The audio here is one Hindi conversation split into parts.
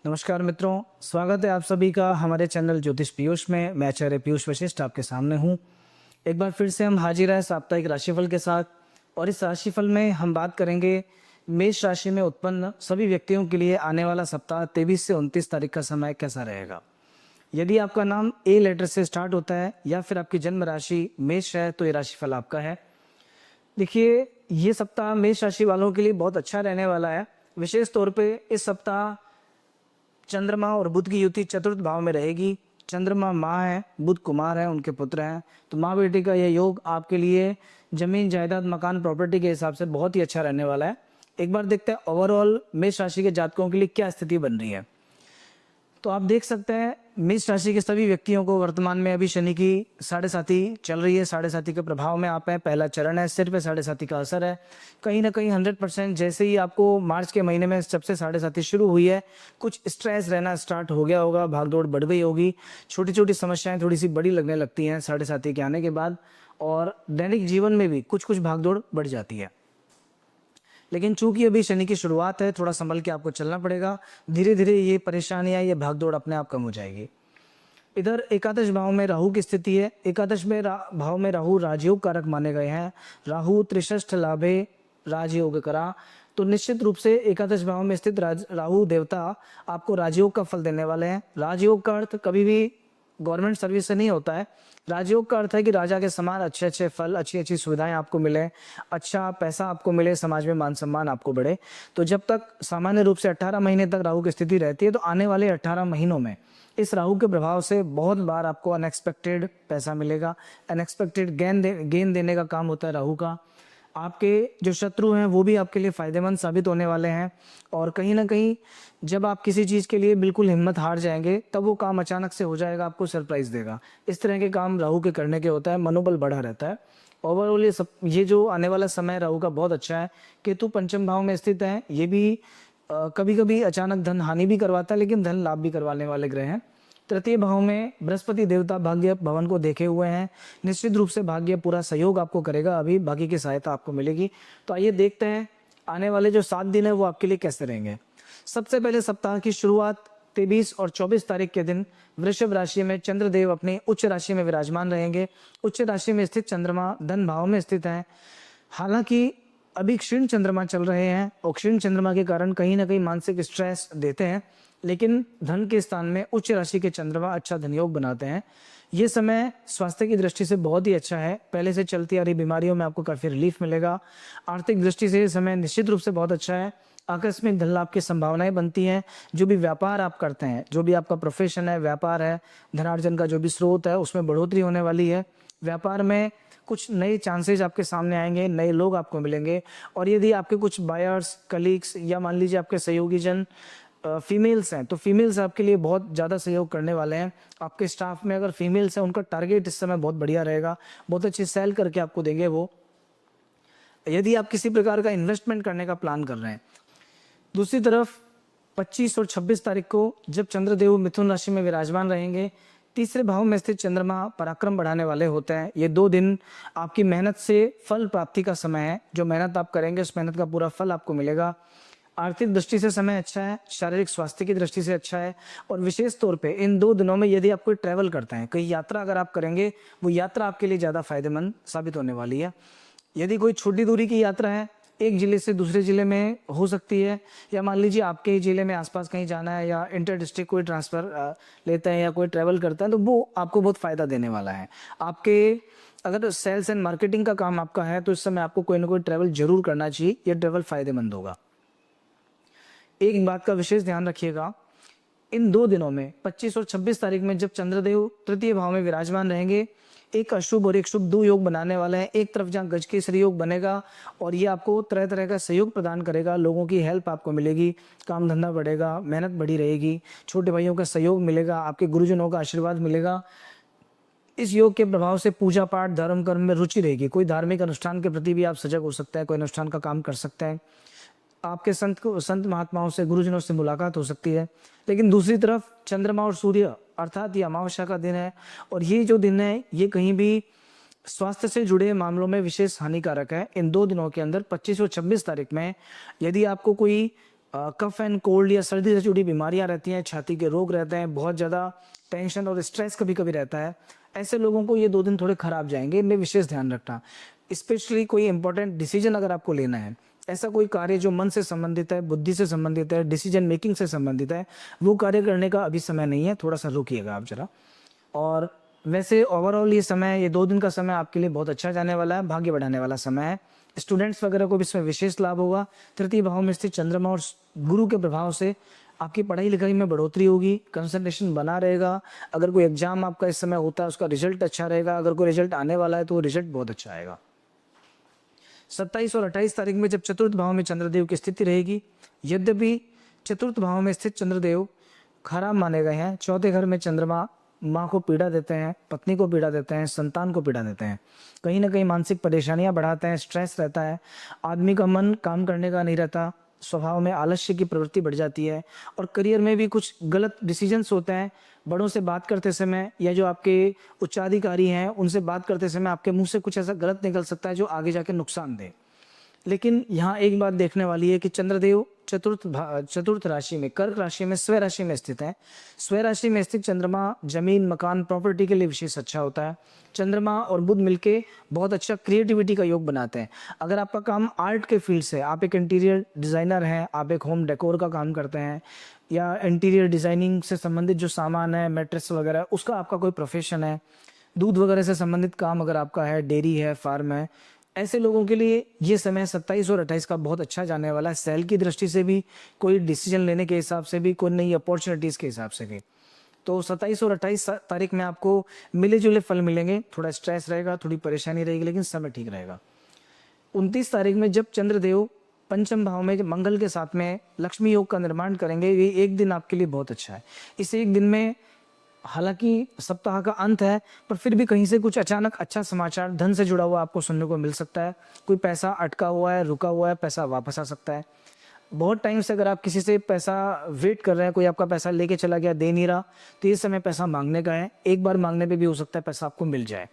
नमस्कार मित्रों, स्वागत है आप सभी का हमारे चैनल ज्योतिष पीयूष में। मैं आचार्य पीयूष वशिष्ठ आपके सामने हूँ। एक बार फिर से हम हाजिर हैं साप्ताहिक राशिफल के साथ, और इस राशिफल में हम बात करेंगे मेष राशि में उत्पन्न सभी व्यक्तियों के लिए आने वाला सप्ताह 23 से 29 तारीख का समय कैसा रहेगा। यदि आपका नाम ए लेटर से स्टार्ट होता है या फिर आपकी जन्म राशि मेष है तो ये राशिफल आपका है। देखिए, ये सप्ताह मेष राशि वालों के लिए बहुत अच्छा रहने वाला है। विशेष तौर पे इस सप्ताह चंद्रमा और बुध की युति चतुर्थ भाव में रहेगी। चंद्रमा माँ है, बुध कुमार है, उनके पुत्र हैं, तो माँ बेटी का यह योग आपके लिए जमीन जायदाद मकान प्रॉपर्टी के हिसाब से बहुत ही अच्छा रहने वाला है। एक बार देखते हैं ओवरऑल मेष राशि के जातकों के लिए क्या स्थिति बन रही है। तो आप देख सकते हैं मेष राशि के सभी व्यक्तियों को वर्तमान में अभी शनि की साढ़े साथी चल रही है। साढ़े साथी के प्रभाव में आप हैं, पहला चरण है, सिर पे साढ़े साथी का असर है। कहीं ना कहीं 100% जैसे ही आपको मार्च के महीने में जब से साढ़े साथी शुरू हुई है, कुछ स्ट्रेस रहना स्टार्ट हो गया होगा, भागदौड़ बढ़ गई होगी, छोटी छोटी समस्याएं थोड़ी सी बड़ी लगने लगती हैं साढ़े साथी के आने के बाद, और दैनिक जीवन में भी कुछ कुछ भागदौड़ बढ़ जाती है। लेकिन चूंकि अभी शनि की शुरुआत है, थोड़ा संभल के आपको चलना पड़ेगा। धीरे धीरे ये परेशानियां, ये भागदौड़ अपने आप कम हो जाएगी। इधर एकादश भाव में राहु की स्थिति है। एकादश में भाव में राहु राजयोग कारक माने गए हैं। राहु त्रिषष्ठ लाभे राजयोग करा, तो निश्चित रूप से एकादश भाव में स्थित राहु देवता आपको राजयोग का फल देने वाले हैं। राजयोग का अर्थ कभी भी गवर्नमेंट सर्विस से नहीं होता है। राजयोग का अर्थ है कि राजा के समान अच्छे अच्छे फल, अच्छी अच्छी सुविधाएं आपको मिले, अच्छा पैसा आपको मिले, समाज में मान सम्मान आपको बढ़े। तो जब तक सामान्य रूप से 18 महीने तक राहु की स्थिति रहती है, तो आने वाले 18 महीनों में इस राहु के प्रभाव से बहुत बार आपको अनएक्सपेक्टेड पैसा मिलेगा। अनएक्सपेक्टेड गेन देने का काम होता है राहु का। आपके जो शत्रु हैं वो भी आपके लिए फायदेमंद साबित होने वाले हैं, और कहीं ना कहीं जब आप किसी चीज़ के लिए बिल्कुल हिम्मत हार जाएंगे, तब वो काम अचानक से हो जाएगा, आपको सरप्राइज देगा। इस तरह के काम राहु के करने के होता है, मनोबल बढ़ा रहता है। ओवरऑल ये जो आने वाला समय राहु का बहुत अच्छा है। केतु पंचम भाव में स्थित है, ये भी कभी कभी अचानक धन हानि भी करवाता है, लेकिन धन लाभ भी करवाने वाले ग्रह हैं। तृतीय भाव में बृहस्पति देवता भाग्य भवन को देखे हुए हैं। निश्चित रूप से भाग्य पूरा सहयोग आपको करेगा, अभी बाकी की सहायता आपको मिलेगी। तो आइए देखते हैं आने वाले जो 7 दिन है वो आपके लिए कैसे रहेंगे। सबसे पहले सप्ताह की शुरुआत 23 और 24 तारीख के दिन वृषभ राशि में चंद्रदेव अपनी उच्च राशि में विराजमान रहेंगे। उच्च राशि में स्थित चंद्रमा धन भाव में स्थित है। हालांकि अभी क्षीण चंद्रमा चल रहे हैं, और क्षीण चंद्रमा के कारण कहीं ना कहीं मानसिक स्ट्रेस देते हैं, लेकिन धन के स्थान में उच्च राशि के चंद्रमा अच्छा धन योग बनाते हैं। ये समय स्वास्थ्य की दृष्टि से बहुत ही अच्छा है। पहले से चलती आ रही बीमारियों में आपको काफी रिलीफ मिलेगा। आर्थिक दृष्टि से ये समय निश्चित रूप से बहुत अच्छा है। आकस्मिक धन लाभ की संभावनाएं बनती हैं। जो भी व्यापार आप करते हैं, जो भी आपका प्रोफेशन है, व्यापार है, धनार्जन का जो भी स्रोत है, उसमें बढ़ोतरी होने वाली है। व्यापार में कुछ नए चांसेस आपके सामने आएंगे, नए लोग आपको मिलेंगे। और यदि आपके कुछ बायर्स, कलीग्स, या मान लीजिए आपके सहयोगी जन फीमेल्स हैं, तो फीमेल्स आपके लिए बहुत ज़्यादा सहयोग करने वाले हैं। आपके स्टाफ में अगर फीमेल्स हैं, उनका टारगेट इस समय बहुत बढ़िया रहेगा, बहुत अच्छी सेल करके आपको देंगे वो। यदि आप किसी प्रकार का इन्वेस्टमेंट करने का प्लान कर रहे हैं। दूसरी तरफ 25 और 26 तारीख को जब चंद्रदेव मिथुन राशि में विराजमान रहेंगे, तीसरे भाव में स्थित चंद्रमा पराक्रम बढ़ाने वाले होते हैं। ये 2 दिन आपकी मेहनत से फल प्राप्ति का समय है। जो मेहनत आप करेंगे उस मेहनत का पूरा फल आपको मिलेगा। आर्थिक दृष्टि से समय अच्छा है, शारीरिक स्वास्थ्य की दृष्टि से अच्छा है। और विशेष तौर पे इन 2 दिनों में यदि आप कोई ट्रैवल करते हैं, कहीं यात्रा अगर आप करेंगे, वो यात्रा आपके लिए ज़्यादा फायदेमंद साबित होने वाली है। यदि कोई छोटी दूरी की यात्रा है, एक जिले से दूसरे जिले में हो सकती है, या मान लीजिए आपके ही जिले में आसपास कहीं जाना है, या इंटर डिस्ट्रिक्ट कोई ट्रांसफ़र लेते हैं, या कोई ट्रैवल करता है, तो वो आपको बहुत फ़ायदा देने वाला है। आपके अगर सेल्स एंड मार्केटिंग का काम आपका है, तो इस समय आपको कोई ना कोई ट्रैवल जरूर करना चाहिए। यह ट्रैवल फायदेमंद होगा। एक बात का विशेष ध्यान रखिएगा, इन 2 दिनों में 25 और 26 तारीख में जब चंद्रदेव तृतीय भाव में विराजमान रहेंगे, एक अशुभ और एक शुभ 2 योग बनाने वाले हैं। एक तरफ जहाँ गजकेसरी योग बनेगा, और ये आपको तरह तरह का सहयोग प्रदान करेगा। लोगों की हेल्प आपको मिलेगी, काम धंधा बढ़ेगा, मेहनत बढ़ी रहेगी, छोटे भाइयों का सहयोग मिलेगा, आपके गुरुजनों का आशीर्वाद मिलेगा। इस योग के प्रभाव से पूजा पाठ, धर्म कर्म में रुचि रहेगी। कोई धार्मिक अनुष्ठान के प्रति भी आप सजग हो सकते हैं, कोई अनुष्ठान का काम कर सकते हैं। आपके संत महात्माओं से, गुरुजनों से मुलाकात हो सकती है। लेकिन दूसरी तरफ चंद्रमा और सूर्य अर्थात ये अमावस्या का दिन है, और ये जो दिन है ये कहीं भी स्वास्थ्य से जुड़े मामलों में विशेष हानिकारक है। इन 2 दिनों के अंदर 25 और 26 तारीख में यदि आपको कोई कफ एंड कोल्ड या सर्दी से जुड़ी बीमारियां रहती हैं, छाती के रोग रहते हैं, बहुत ज़्यादा टेंशन और स्ट्रेस कभी कभी रहता है, ऐसे लोगों को ये 2 दिन थोड़े खराब जाएंगे, इनमें विशेष ध्यान रखना। स्पेशली कोई इंपॉर्टेंट डिसीजन अगर आपको लेना है, ऐसा कोई कार्य जो मन से संबंधित है, बुद्धि से संबंधित है, डिसीजन मेकिंग से संबंधित है, वो कार्य करने का अभी समय नहीं है, थोड़ा सा रुकिएगा आप जरा। और वैसे ओवरऑल ये समय, ये 2 दिन का समय आपके लिए बहुत अच्छा जाने वाला है, भाग्य बढ़ाने वाला समय है। स्टूडेंट्स वगैरह को भी इसमें विशेष लाभ होगा। तृतीय भाव में स्थित चंद्रमा और गुरु के प्रभाव से आपकी पढ़ाई लिखाई में बढ़ोतरी होगी, कंसंट्रेशन बना रहेगा। अगर कोई एग्जाम आपका इस समय होता है उसका रिजल्ट अच्छा रहेगा, अगर कोई रिजल्ट आने वाला है तो वो रिजल्ट बहुत अच्छा आएगा। 27 और 28 तारीख में जब चतुर्थ भाव में चंद्रदेव की स्थिति रहेगी, यद्यपि चतुर्थ भाव में स्थित चंद्रदेव खराब माने गए हैं, चौथे घर में चंद्रमा माँ को पीड़ा देते हैं, पत्नी को पीड़ा देते हैं, संतान को पीड़ा देते हैं, कहीं ना कहीं मानसिक परेशानियां बढ़ाते हैं, स्ट्रेस रहता है, आदमी का मन काम करने का नहीं रहता, स्वभाव में आलस्य की प्रवृत्ति बढ़ जाती है, और करियर में भी कुछ गलत डिसीजंस होते हैं। बड़ों से बात करते समय या जो आपके उच्चाधिकारी हैं उनसे बात करते समय आपके मुंह से कुछ ऐसा गलत निकल सकता है जो आगे जाके नुकसान दे। लेकिन यहाँ एक बात देखने वाली है कि चंद्रदेव चतुर्थ राशि में, कर्क राशि में, स्वय राशि में स्थित है। स्वय राशि में स्थित चंद्रमा जमीन, मकान, प्रॉपर्टी के लिए विशेष अच्छा होता है। चंद्रमा और बुध मिलके बहुत अच्छा क्रिएटिविटी का योग बनाते हैं। अगर आपका काम आर्ट के फील्ड से, आप एक इंटीरियर डिजाइनर हैं, आप एक होम डेकोर का काम करते हैं, या इंटीरियर डिजाइनिंग से संबंधित जो सामान है, मैट्रेस वगैरह, उसका आपका कोई प्रोफेशन है, दूध वगैरह से संबंधित काम अगर आपका है, डेयरी है, फार्म है, ऐसे लोगों के लिए ये समय 27 और 28 का बहुत अच्छा जाने वाला है। सेल की दृष्टि से भी, कोई डिसीजन लेने के हिसाब से भी, कोई नई अपॉर्चुनिटीज़ के हिसाब से भी। तो 27 और 28 तारीख में आपको मिले जुले फल मिलेंगे। थोड़ा स्ट्रेस रहेगा, थोड़ी परेशानी रहेगी, लेकिन समय ठीक रहेगा। 29 तारीख में जब चंद्रदेव पंचम भाव में मंगल के साथ में लक्ष्मी योग का निर्माण करेंगे, ये एक दिन आपके लिए बहुत अच्छा है। इस एक दिन में, हालांकि सप्ताह का अंत है, पर फिर भी कहीं से कुछ अचानक अच्छा समाचार धन से जुड़ा हुआ आपको सुनने को मिल सकता है। कोई पैसा अटका हुआ है, रुका हुआ है, पैसा वापस आ सकता है। बहुत टाइम से अगर आप किसी से पैसा वेट कर रहे हैं, कोई आपका पैसा लेके चला गया, दे नहीं रहा, तो ये समय पैसा मांगने का है। एक बार मांगने पे भी हो सकता है पैसा आपको मिल जाए।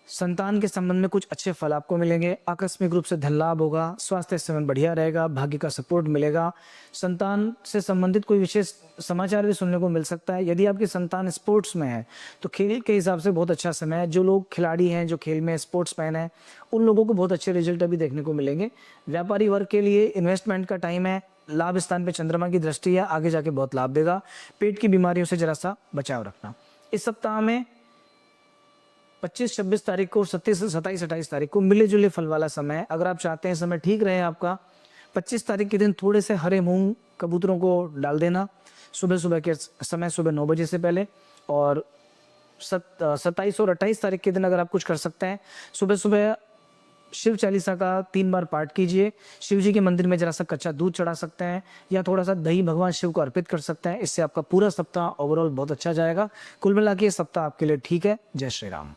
संतान के संबंध में कुछ अच्छे फल आपको मिलेंगे। आकस्मिक रूप से धन लाभ होगा। स्वास्थ्य समय बढ़िया रहेगा, भाग्य का सपोर्ट मिलेगा। संतान से संबंधित कोई विशेष समाचार भी सुनने को मिल सकता है। यदि आपकी संतान स्पोर्ट्स में है तो खेल के हिसाब से बहुत अच्छा समय है। जो लोग खिलाड़ी हैं, जो खेल में स्पोर्ट्स मैन है, उन लोगों को बहुत अच्छे रिजल्ट अभी देखने को मिलेंगे। व्यापारी वर्ग के लिए इन्वेस्टमेंट का टाइम है। लाभ स्थान पर चंद्रमा की दृष्टि है, आगे जाके बहुत लाभ देगा। पेट की बीमारियों से जरा सा बचाव रखना। इस सप्ताह में 25-26 तारीख को, 27-27-28 तारीख को मिले जुले फल वाला समय है। अगर आप चाहते हैं समय ठीक रहे आपका, 25 तारीख के दिन थोड़े से हरे मूंग कबूतरों को डाल देना सुबह सुबह के समय, सुबह 9 बजे से पहले। और 27 और 28 तारीख के दिन अगर आप कुछ कर सकते हैं, सुबह सुबह शिव चालीसा का 3 बार पाठ कीजिए। शिव जी के मंदिर में जरा सा कच्चा दूध चढ़ा सकते हैं, या थोड़ा सा दही भगवान शिव को अर्पित कर सकते हैं। इससे आपका पूरा सप्ताह ओवरऑल बहुत अच्छा जाएगा। कुल मिला के ये सप्ताह आपके लिए ठीक है। जय श्री राम।